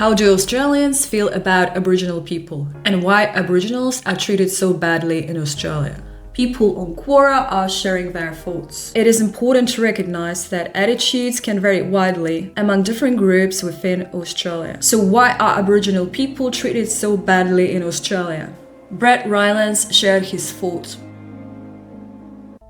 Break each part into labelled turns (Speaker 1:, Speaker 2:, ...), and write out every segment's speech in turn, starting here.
Speaker 1: How do Australians feel about Aboriginal people? And why Aboriginals are treated so badly in Australia? People on Quora are sharing their thoughts. It is important to recognize that attitudes can vary widely among different groups within Australia. So why are Aboriginal people treated so badly in Australia? Ryland shared his thoughts.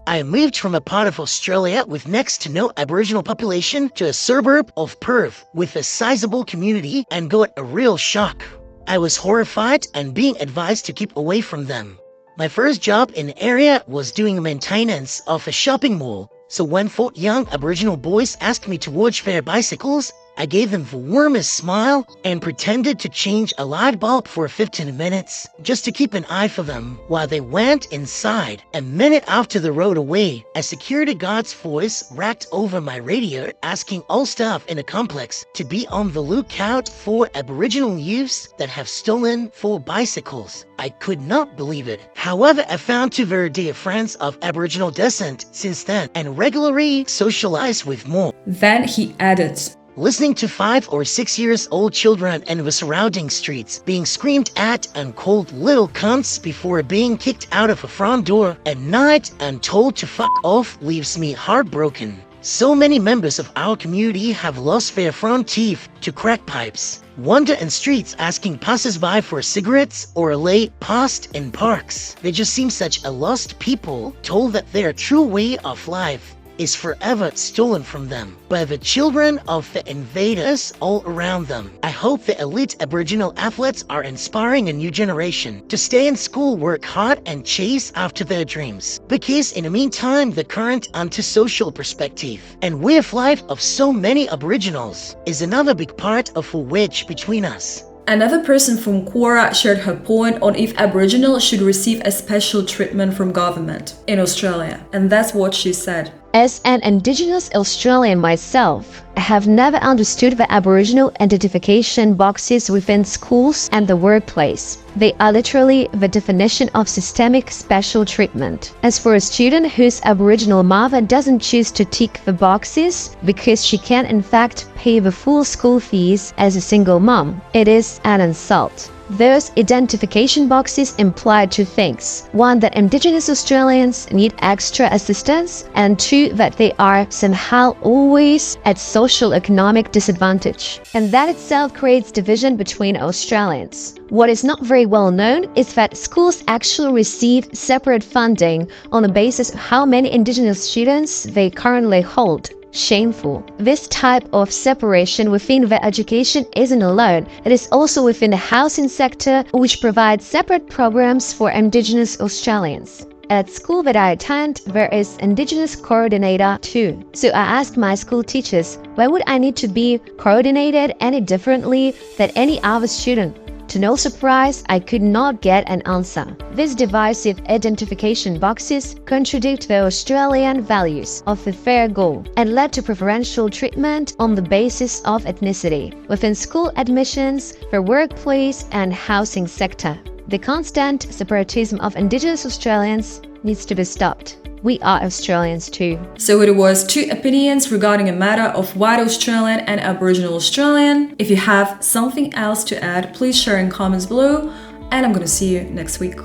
Speaker 2: I moved from a part of Australia with next to no Aboriginal population to a suburb of Perth with a sizable community and got a real shock. I was horrified and being advised to keep away from them. My first job in the area was doing maintenance of a shopping mall, so when 4 young Aboriginal boys asked me to watch their bicycles, I gave them the warmest smile and pretended to change a light bulb for 15 minutes just to keep an eye for them while they went inside. A minute after the road away, a security guard's voice racked over my radio asking all staff in the complex to be on the lookout for Aboriginal youths that have stolen 4 bicycles. I could not believe it. However, I found 2 very dear friends of Aboriginal descent since then and regularly socialized with more.
Speaker 1: Then he added,
Speaker 2: Listening to 5 or 6 years old children in the surrounding streets being screamed at and called little cunts before being kicked out of a front door at night and told to fuck off leaves me heartbroken. So many members of our community have lost their front teeth to crack pipes, wander in streets asking passers-by for cigarettes or lay past in parks. They just seem such a lost people, told that their true way of life is forever stolen from them by the children of the invaders all around them. I hope the elite Aboriginal athletes are inspiring a new generation to stay in school, work hard, and chase after their dreams. Because in the meantime, the current antisocial perspective and way of life of so many Aboriginals is another big part of a wedge between us.
Speaker 1: Another person from Quora shared her point on if Aboriginal should receive a special treatment from government in Australia, and that's what she said.
Speaker 3: As an Indigenous Australian myself, I have never understood the Aboriginal identification boxes within schools and the workplace. They are literally the definition of systemic special treatment. As for a student whose Aboriginal mother doesn't choose to tick the boxes because she can in fact pay the full school fees as a single mom, it is an insult. Those identification boxes imply 2 things. 1, that Indigenous Australians need extra assistance, and 2, that they are somehow always at social economic disadvantage. And that itself creates division between Australians. What is not very well known is that schools actually receive separate funding on the basis of how many Indigenous students they currently hold. Shameful. This type of separation within the education isn't alone. It is also within the housing sector, which provides separate programs for Indigenous Australians. At school that I attend, there is Indigenous coordinator too. So I asked my school teachers, why would I need to be coordinated any differently than any other student? To no surprise, I could not get an answer. These divisive identification boxes contradict the Australian values of the fair go and led to preferential treatment on the basis of ethnicity within school admissions, the workplace and housing sector. The constant separatism of Indigenous Australians needs to be stopped. We are Australians too.
Speaker 1: So it was 2 opinions regarding a matter of white Australian and Aboriginal Australian. If you have something else to add, please share in comments below, and I'm gonna see you next week.